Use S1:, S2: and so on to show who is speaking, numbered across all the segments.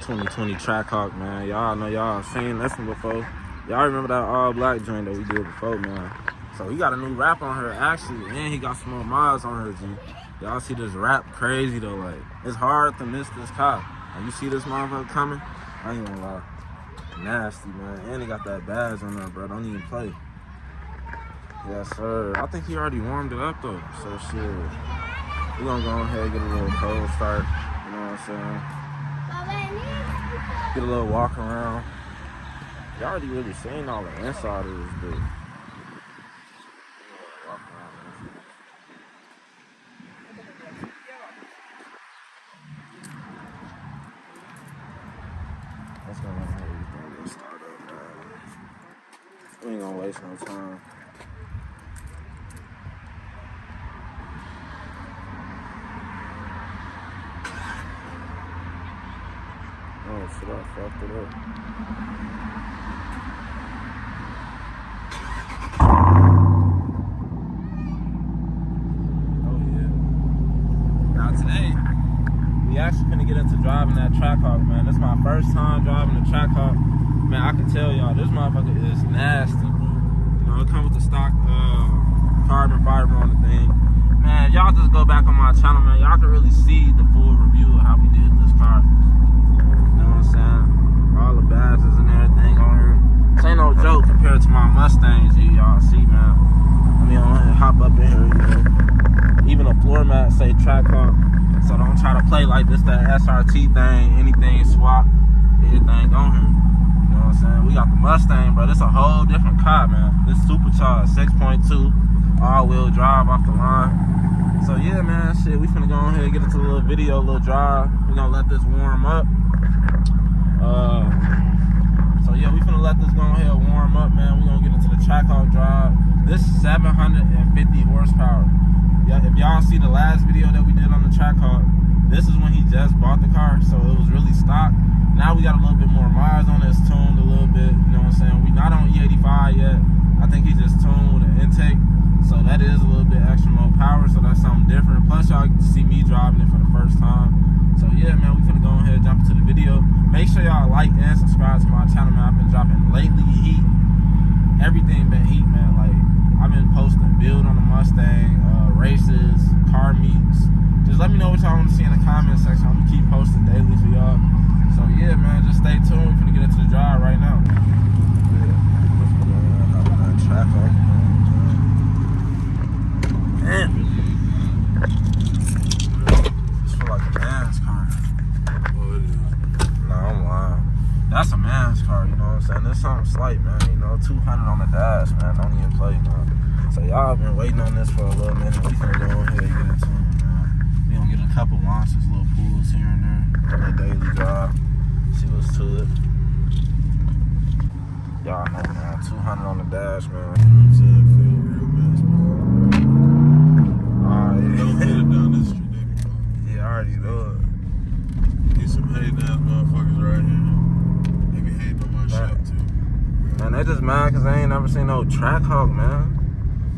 S1: 2020 TrackHawk, man. Y'all know y'all seen this one before. Y'all remember that all black joint that we did before, man. So he got a new rap on her, actually, and he got some more mods on her, G. Y'all see this rap crazy, though. Like, it's hard to miss this cop. Like, you see this motherfucker coming? I ain't gonna lie. Nasty, man. And he got that badge on there, bro. Don't even play. Yes, sir. I think he already warmed it up, though. So, shit. We gonna go ahead and get a little cold start. You know what I'm saying? Get a little walk around. Y'all already really seen all the inside of this bitch. Walk around. Let's go ahead and get start up, man. We ain't gonna waste no time. Oh shit, I fucked it up. Oh yeah. Now today, we actually finna get into driving that TrackHawk, man. This is my first time driving the TrackHawk. Man, I can tell y'all, this motherfucker is nasty, bro. You know, it comes with the stock carbon fiber on the thing. Man, y'all just go back on my channel, man. Y'all can really see the full review of how we did this car. All the badges and everything on here. This ain't no joke compared to my Mustangs, y'all see, man. I mean, I'm gonna hop up in here, you know. Even a floor mat say TrackHawk. So don't try to play like this, that SRT thing, anything swap, everything on here. You know what I'm saying? We got the Mustang, bro. This a whole different car, man. This supercharged, 6.2, all-wheel drive off the line. So yeah, man, shit, we finna go ahead and get into a little video, a little drive. We gonna let this warm up. So yeah, we finna let this go ahead and warm up, man. We gonna get into the TrackHawk drive. This 750 horsepower. Yeah, if y'all see the last video that we did on the TrackHawk, this is when he just bought the car, so it was really stock. Now we got a little bit more miles on it. It's tuned a little bit, you know what I'm saying? We not on E85 yet. I think he just tuned with an intake, so that is a little bit extra more power, so that's something different. Plus y'all get to see me driving it for the first time. So yeah, man, we finna go ahead and jump into the video. Make sure y'all like and subscribe to my channel, man. I've been dropping lately heat. Everything been heat, man. Like, I've been posting build on the Mustang, races, car meets. Just let me know what y'all want to see in the comment section. I'm gonna keep posting daily for y'all. So yeah, man, just stay tuned. We're finna get into the drive right now. Damn. This feel like a man's car. Nah, I'm lying. That's a man's car, you know what I'm saying? There's something slight, man. You know, 200 on the dash, man. Don't even play, man. So y'all been waiting on this for a little minute. We finna go ahead and get into it, man. We gonna get a couple launches, little pulls here and there. A little daily drive. See what's to it. Y'all know, man. 200 on the dash, man.
S2: You know what I'm saying? Feel real nice, man. Don't hit it down this street, baby.
S1: Yeah, I already know it.
S2: Need some hating ass motherfuckers right here. They be hating on my shop too.
S1: Man, they just mad because they ain't never seen no TrackHawk, man.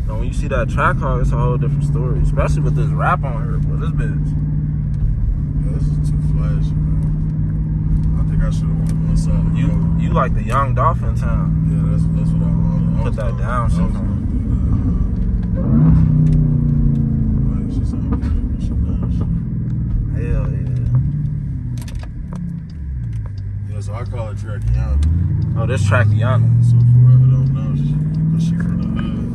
S1: You know, when you see that TrackHawk, it's a whole different story. Especially with this rap on here, bro. This bitch.
S2: Yeah, this is too flashy, man. I think I should have went one side of the road.
S1: You like the young Dolphin town.
S2: Yeah, that's what I wanted.
S1: Put that down, shit.
S2: She sound pretty when she does.
S1: Hell yeah.
S2: Yeah, so I call it TrackHawk.
S1: Oh, this TrackHawk.
S2: So for whoever don't know, because she from the hood.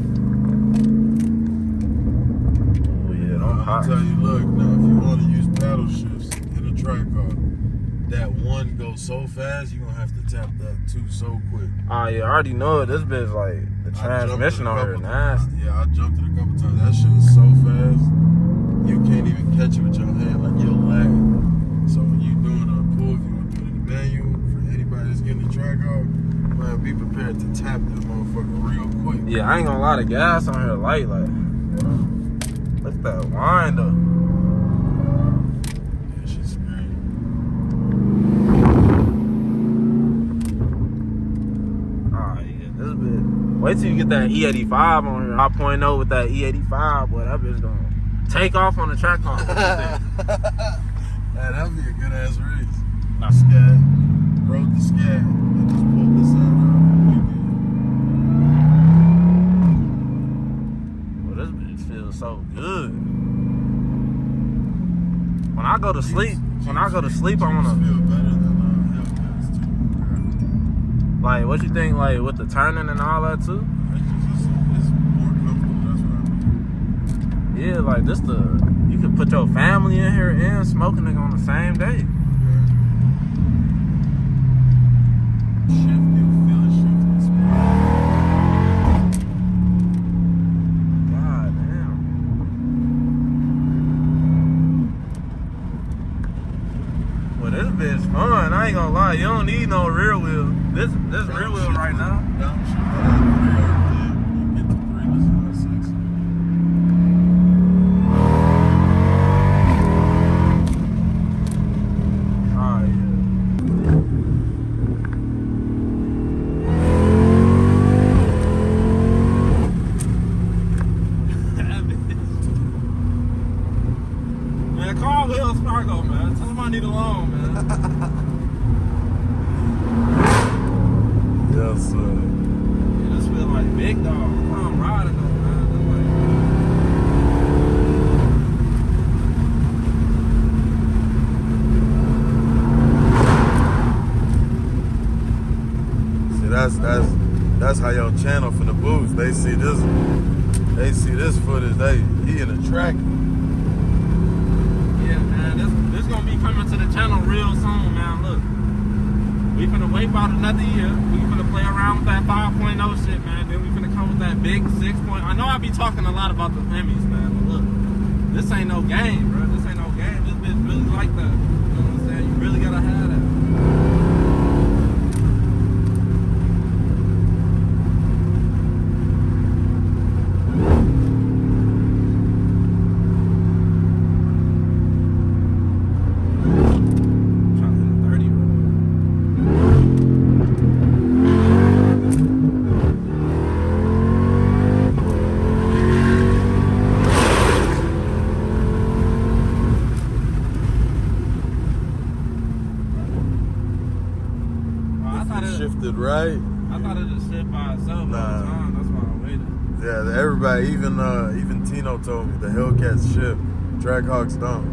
S1: Oh yeah, don't pop.
S2: I'll tell you, look, now if you want to use paddle shifts in a TrackHawk, that one goes so fast, you're going to have to tap that two so quick.
S1: Oh yeah, I already know it. This bitch, like, the transmission on her nasty.
S2: Yeah, I jumped it a couple times. That shit is so fast, you can't even catch it with your hand, like you're lagging. So when you're doing a pull, if you want to do it in the manual, for anybody that's getting a TrackHawk, man, be prepared to tap that motherfucker real quick.
S1: Yeah, I ain't gonna lie, the gas on her light, like, look at that wind up.
S2: Yeah, shit's great.
S1: This bitch. Wait till you get that E85 on here. 5.0 with that E85, boy, that bitch gonna take off on the TrackHawk.
S2: Man, that'd be a good ass race. Scat, rode the scat, and just pulled this out.
S1: Well, this bitch feels so good. When I go to sleep, I wanna
S2: feel better than Hellcats too.
S1: like. What you think, like with the turning and all that too?
S2: It's more comfortable. That's what I mean.
S1: Yeah, like this you could put your family in here and smoking it on the same day. This bitch fun. I ain't gonna lie. You don't need no rear wheel. This rear wheel right now.
S2: You get to 3, this is like 6.
S1: Oh yeah. Man, call Wells Fargo, man. Tell him I need a loan, man.
S2: Yes, sir.
S1: Yeah, this feel like big dog. I'm riding though, man.
S2: See, that's how your channel finna boost. They see this footage. He in a track.
S1: Yeah, man. This gonna be coming to the channel real soon, man. Look. We finna wait about another year. We finna play around with that 5.0 shit, man. Then we finna come with that big 6. I know I be talking a lot about the Emmys, man, but look, this ain't no game, bro. This ain't no game. This bitch really like that. You know what I'm saying? You really gotta have that.
S2: Shifted right.
S1: I thought it just shit by itself all the time. That's why I waited.
S2: Yeah, everybody, even Tino told me the Hellcats shift, TrackHawks don't.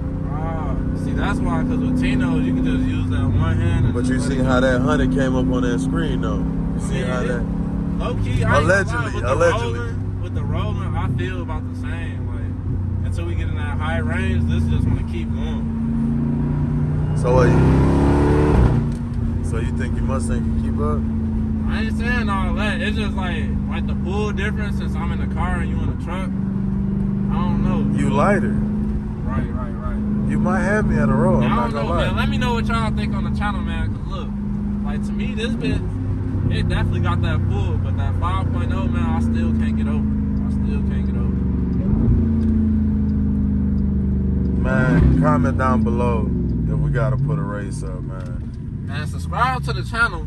S1: See, that's why, because with Tino, you can just use that one hand.
S2: But you see how that 100 came up on that screen, though. You see how that?
S1: Low key,
S2: Allegedly.
S1: With the rolling, I feel about the same. Like until we get in that high range, this just want to keep going.
S2: So you think your Mustang can keep up?
S1: I ain't saying all that. It's just like the pull difference since I'm in the car and you in the truck. I don't know.
S2: You lighter.
S1: Right.
S2: You might have me at a roll. I'm not gonna lie.
S1: Man. Let me know what y'all think on the channel, man. Cause look, like to me, this bitch, it definitely got that pull, but that 5.0, man, I still can't get over.
S2: Man, comment down below if we gotta put a race up, man.
S1: Man, subscribe to the channel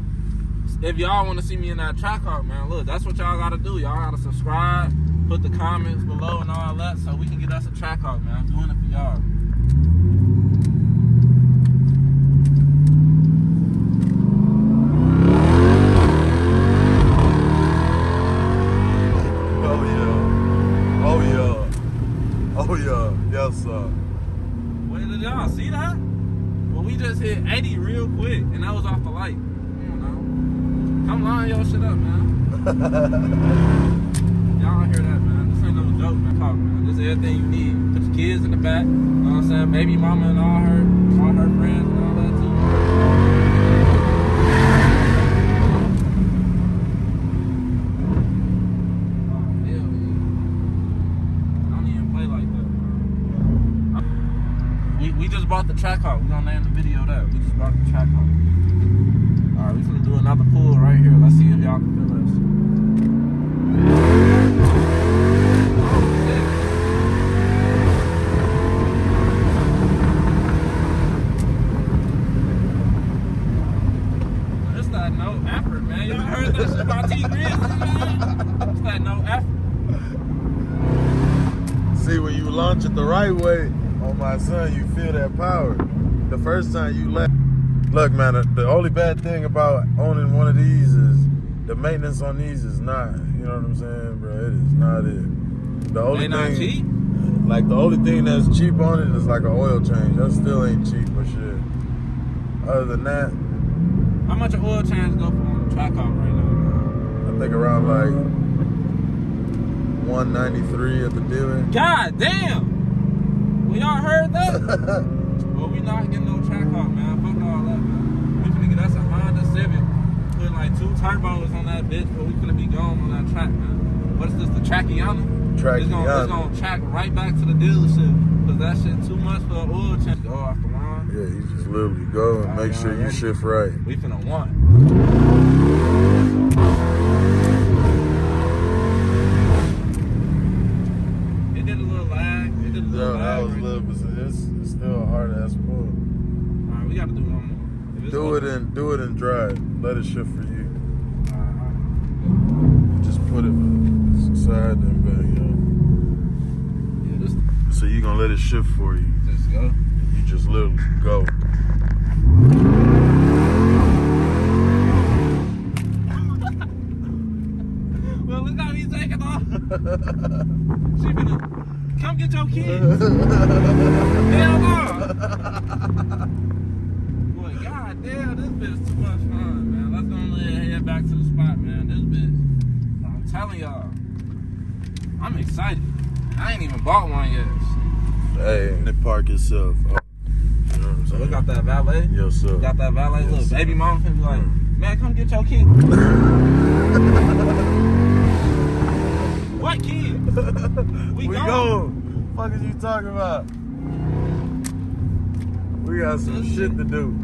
S1: if y'all want to see me in that TrackHawk, man. Look, that's what y'all gotta do. Y'all gotta subscribe, put the comments below and all that, so we can get us a TrackHawk, man. I'm doing it for y'all.
S2: Oh yeah, yes sir.
S1: Wait, did y'all see that? Well, we just hit 80 real quick, and that was off the light. Come line your shit up, man. Y'all don't hear that, man. This ain't no joke, man. Talk, man. This is everything you need. Put your kids in the back. You know what I'm saying? Baby mama and all her friends and all that too. Oh, hell yeah. Don't even play like that, man. We just bought the TrackHawk. We're gonna name the video that. We just bought the TrackHawk. Alright, we're gonna do another pull right here. Let's see if y'all can feel that shit. It's that no effort, man. Y'all heard that shit about T Grizzly, man? It's that no effort.
S2: See, when you launch it the right way, on my son, you feel that power. The first time you left. Look, man, the only bad thing about owning one of these is the maintenance on these is not, you know what I'm saying, bro? It is not it. The only
S1: They not
S2: thing,
S1: cheap?
S2: like the only thing that's cheap on it is like an oil change. That still ain't cheap or shit. Other than that,
S1: How much an oil change go for on the TrackHawk right now?
S2: I think around like 193 at the dealer.
S1: God damn! Well, y'all heard that? Well, we not getting no TrackHawk, man. Fuck all that, man. We finna get us a Honda Civic. Put like 2 turbos on that bitch, but we finna be going on that track, man. What is this, the Trackiana? It's gonna track right back to the dealership. Cause that shit too much for an oil change. Go off the line.
S2: Yeah, you just literally go and make sure you shift right.
S1: We finna want. It did a little lag. It did a little lag.
S2: That was a little bit. It's still a hard ass pull.
S1: Alright, we gotta do one more.
S2: Do it and drive. Let it shift for you.
S1: Alright.
S2: Just put it side and back,
S1: Yeah, this
S2: So you gonna let it shift for you.
S1: just go.
S2: You just literally go.
S1: Well, look how he's taking off. She finna come get your kids. Hell no. Boy, god damn, this bitch too much fun, man. Let's go ahead and head back to the spot, man. This bitch, I'm telling y'all, I'm excited. I ain't even bought one yet.
S2: Hey, the park itself. Oh, you know what I'm
S1: So
S2: saying?
S1: we got that valet.
S2: Yes, sir.
S1: Got that valet.
S2: Yes,
S1: Look,
S2: sir.
S1: baby mom finna be like, man, come get your kid. What kid? We
S2: go. What the fuck is you talking about? We got some shit to do.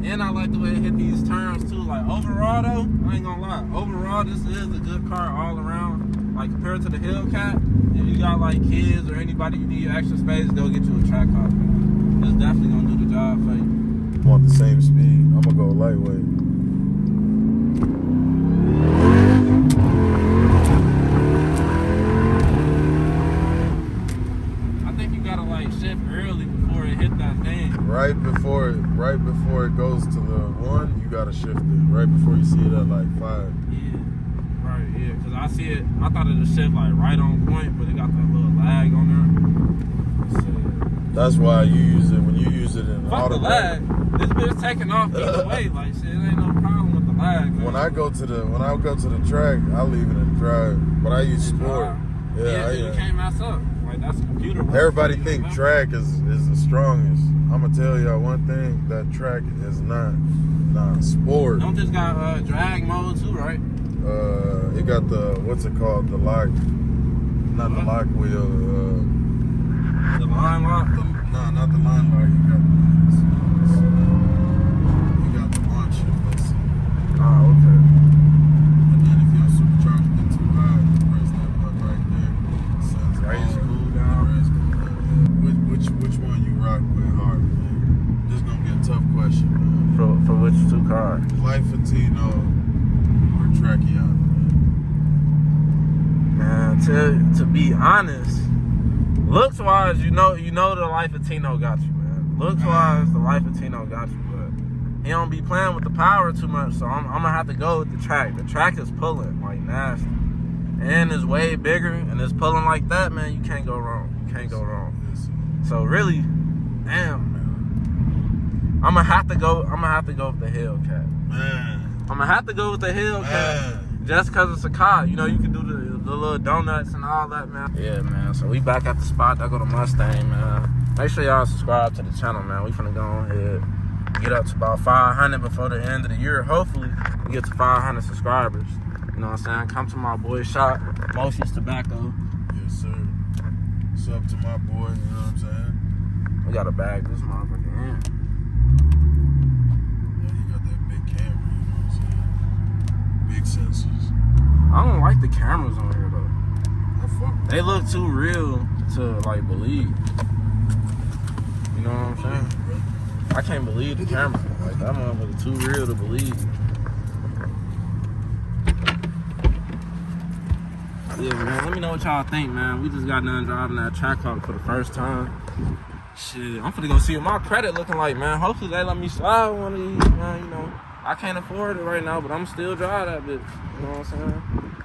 S1: And I like the way it hit these turns too. Like overall though, I ain't gonna lie. Overall, this is a good car all around. Like compared to the Hellcat, if you got like kids or anybody you need extra space, go get you a TrackHawk, man. It's definitely gonna do the job for you.
S2: Want the same speed? I'm gonna go lightweight.
S1: I think you gotta like shift early before it hit that thing.
S2: Right before it goes to the 1, you gotta shift it. Right before you see it at like 5.
S1: Yeah. Right, yeah, because I see it, I thought it was shift like right on point, but it got that little lag on there. So,
S2: That's why you use it when you use it in
S1: fuck
S2: auto.
S1: the lag. This bitch taking off either way. Like shit, it ain't no problem with the lag. Man.
S2: When I go to the track, I leave it in drive, but I use sport.
S1: Yeah, you can't mess up. Like that's a computer.
S2: Everybody think track is the strongest. I'm gonna tell y'all one thing: that track is not sport.
S1: Don't just got drag mode too, right?
S2: It got the what's it called? The lock, not the lock wheel.
S1: The line lock.
S2: No, not the line lock. You got the launch shift. Let's see.
S1: Oh, okay.
S2: And then if your supercharger get too high, you press that button right there. Sends
S1: Raise
S2: all-
S1: cool down.
S2: Raise cool down. Yeah. Which one you rock with hard, man? This is gonna be a tough question, man.
S1: For which 2 cars?
S2: Life Latino or TrackHawk?
S1: Man, to be honest, looks wise, you know the Life of Tino got you, man. Looks wise, the Life of Tino got you, but he don't be playing with the power too much, so I'm gonna have to go with the track. The track is pulling like nasty, and it's way bigger, and it's pulling like that, man. You can't go wrong. You can't go wrong. So really, damn, man. I'm gonna have to go with the Hellcat.
S2: Man.
S1: I'm gonna have to go with the Hellcat just cause it's a car. You know, you can do the little donuts and all that, man. Yeah, man. So we back at the spot. I go to Mustang, man. Make sure y'all subscribe to the channel, man. We finna go ahead, get up to about 500 before the end of the year. Hopefully, we get to 500 subscribers. You know what I'm saying? Come to my boy's shop, Motion's Tobacco.
S2: Yes, sir. What's up to my boy? You know what I'm saying?
S1: We gotta bag this motherfucker in.
S2: Yeah, you got that big camera. You know what I'm saying? Big sensors.
S1: I don't like the cameras on here though.
S2: I fuck with
S1: They look too real to like believe. You know what I'm saying? I can't believe the camera. Like that motherfucker too real to believe. Yeah, man. Let me know what y'all think, man. We just got done driving that TrackHawk for the first time. Shit, I'm finna go see what my credit looking like, man. Hopefully they let me slide one of these, man. You know, I can't afford it right now, but I'm still drive that bitch. You know what I'm saying?